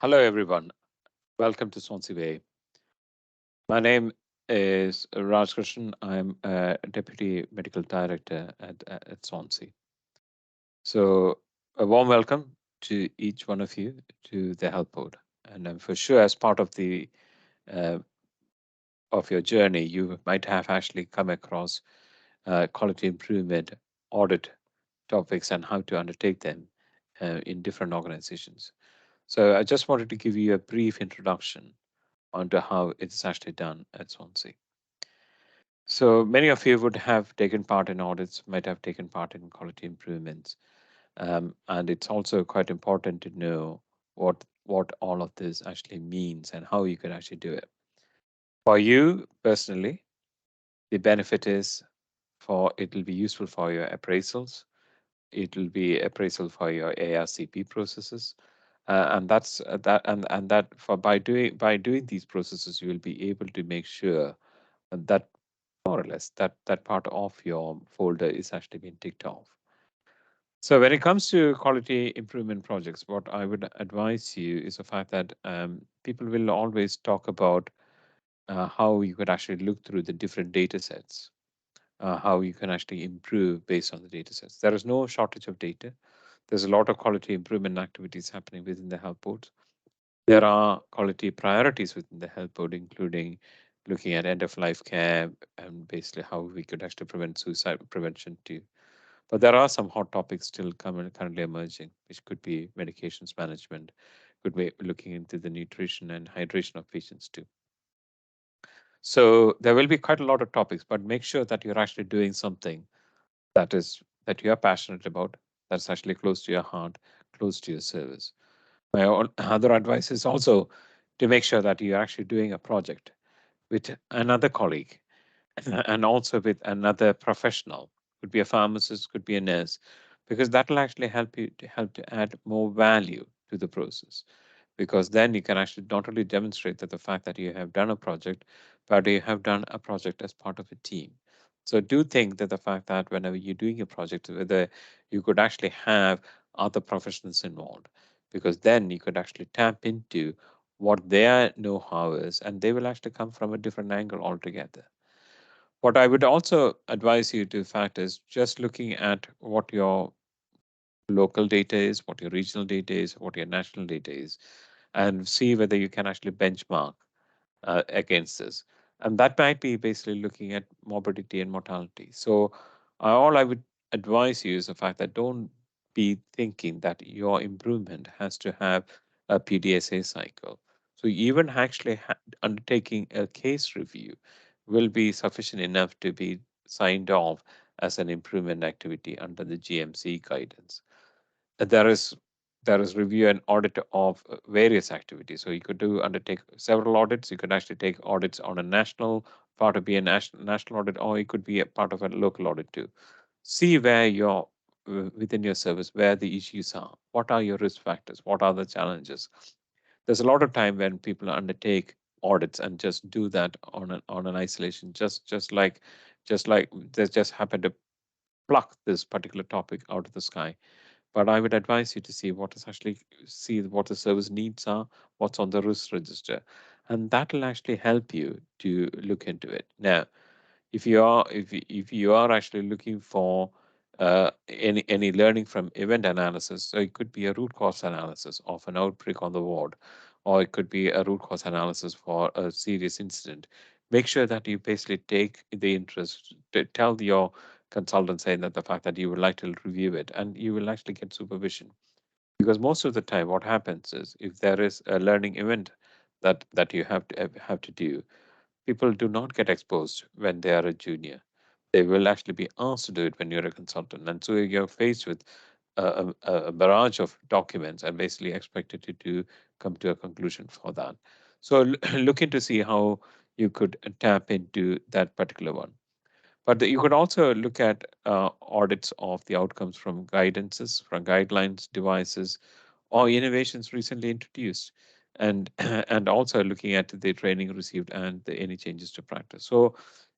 Hello, everyone. Welcome to Swansea Way. My name is Raj Krishnan. I'm a Deputy Medical Director at Swansea. So, a warm welcome to each one of you to the Health Board. And I'm for sure, as part uh, of your journey, you might have actually come across quality improvement audit topics and how to undertake them in different organizations. So, I just wanted to give you a brief introduction onto how it's actually done at Swansea. So many of you would have taken part in audits, might have taken part in quality improvements, and it's also quite important to know what all of this actually means and how you can actually do it. For you personally, the benefit is for it will be useful for your appraisals. It will be appraisal for your ARCP processes, and that's that and that for by doing these processes, you will be able to make sure that more or less that part of your folder is actually being ticked off. So when it comes to quality improvement projects, what I would advise you is the fact that people will always talk about how you could actually look through the different data sets, how you can actually improve based on the data sets. There is no shortage of data. There's a lot of quality improvement activities happening within the health boards. There are quality priorities within the health board, including looking at end of life care and basically how we could actually prevent suicide prevention too. But there are some hot topics still currently emerging, which could be medications management, could be looking into the nutrition and hydration of patients too. So there will be quite a lot of topics, but make sure that you're actually doing something that you are passionate about, that's actually close to your heart, close to your service. My other advice is also to make sure that you're actually doing a project with another colleague and also with another professional. Could be a pharmacist, could be a nurse, because that will actually help to add more value to the process. Because then you can actually not only demonstrate that the fact that you have done a project, but you have done a project as part of a team. So do think that the fact that whenever you're doing a project, whether you could actually have other professionals involved, because then you could actually tap into what their know-how is, and they will actually come from a different angle altogether. What I would also advise you to fact is just looking at what your local data is, what your regional data is, what your national data is, and see whether you can actually benchmark against this. And that might be basically looking at morbidity and mortality. So, all I would advise you is the fact that don't be thinking that your improvement has to have a PDSA cycle. So, even actually undertaking a case review will be sufficient enough to be signed off as an improvement activity under the GMC guidance. There is review and audit of various activities. So you could do undertake several audits. You could actually take audits on a national part of be a national audit, or it could be a part of a local audit too. See where you're within your service, where the issues are. What are your risk factors? What are the challenges? There's a lot of time when people undertake audits and just do that on an isolation, just like they just happen to pluck this particular topic out of the sky. But I would advise you to see what the service needs are, what's on the risk register, and that will actually help you to look into it. Now, if you are actually looking for any learning from event analysis, so it could be a root cause analysis of an outbreak on the ward, or it could be a root cause analysis for a serious incident. Make sure that you basically take the interest to tell your consultant saying that the fact that you would like to review it, and you will actually get supervision. Because most of the time what happens is if there is a learning event that you have to do, people do not get exposed when they are a junior. They will actually be asked to do it when you're a consultant. And so you're faced with a barrage of documents and basically expected you to come to a conclusion for that. So looking to see how you could tap into that particular one. But you could also look at audits of the outcomes from guidances, from guidelines, devices, or innovations recently introduced, and and also looking at the training received and any changes to practice.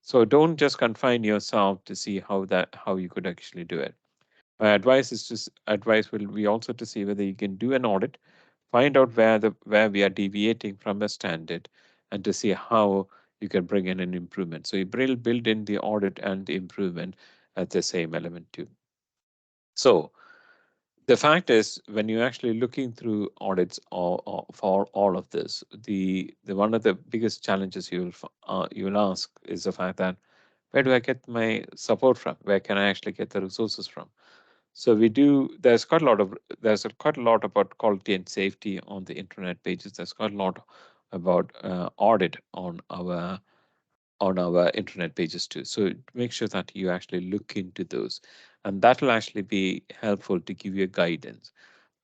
So don't just confine yourself to see how you could actually do it. My advice will be also to see whether you can do an audit find out where we are deviating from a standard, and to see how you can bring in an improvement. So you build in the audit and the improvement at the same element too. So the fact is, when you're actually looking through audits for all of this, the one of the biggest challenges you will ask is the fact that, where do I get my support from? Where can I actually get the resources from? So we do. There's quite a lot about quality and safety on the internet pages. There's quite a lot about audit on our internet pages too. So make sure that you actually look into those, and that will actually be helpful to give you guidance.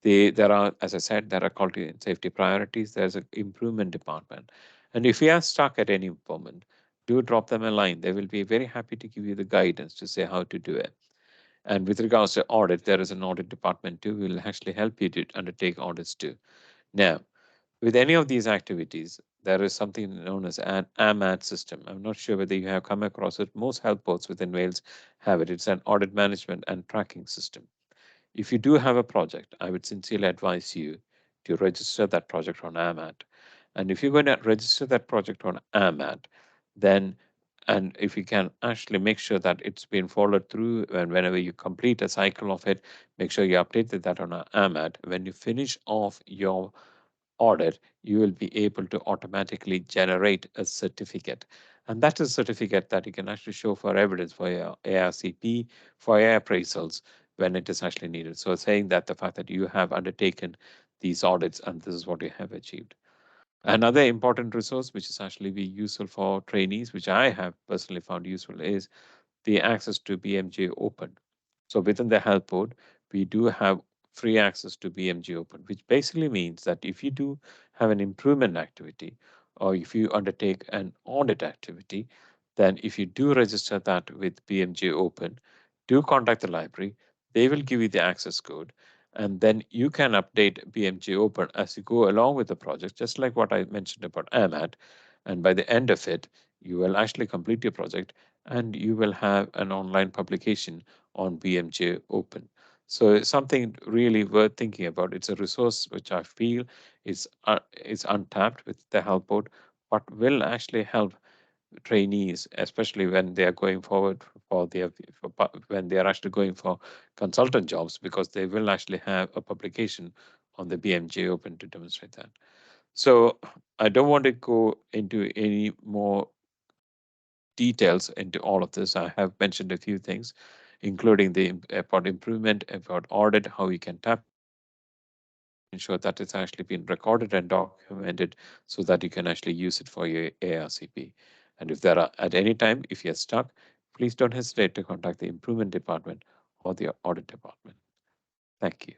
There are, as I said, there are quality and safety priorities. There's an improvement department, and if you are stuck at any moment, do drop them a line. They will be very happy to give you the guidance to say how to do it. And with regards to audit, there is an audit department too. Will actually help you to undertake audits too. Now, with any of these activities, there is something known as an AMAT system. I'm not sure whether you have come across it. Most health boards within Wales have it. It's an audit management and tracking system. If you do have a project, I would sincerely advise you to register that project on AMAT. And if you're going to register that project on AMAT, then and if you can actually make sure that it's been followed through, and whenever you complete a cycle of it, make sure you update that on a AMAT. When you finish off your audit, you will be able to automatically generate a certificate. And that is a certificate that you can actually show for evidence for your ARCP, for your appraisals when it is actually needed. So saying that the fact that you have undertaken these audits and this is what you have achieved. Another important resource, which is actually be useful for trainees, which I have personally found useful, is the access to BMJ Open. So within the health board, we do have free access to BMJ Open, which basically means that if you do have an improvement activity or if you undertake an audit activity, then if you do register that with BMJ Open, do contact the library. They will give you the access code, and then you can update BMJ Open as you go along with the project, just like what I mentioned about AMAT. And by the end of it, you will actually complete your project and you will have an online publication on BMJ Open. So it's something really worth thinking about. It's a resource which I feel is untapped with the help board, but will actually help trainees, especially when they are going forward for their when they are actually going for consultant jobs, because they will actually have a publication on the BMJ Open to demonstrate that. So I don't want to go into any more details into all of this. I have mentioned a few things, including the about improvement, about audit, how you can tap into it, how to ensure that it's actually been recorded and documented so that you can actually use it for your ARCP. And if there are at any time, if you're stuck, please don't hesitate to contact the improvement department or the audit department. Thank you.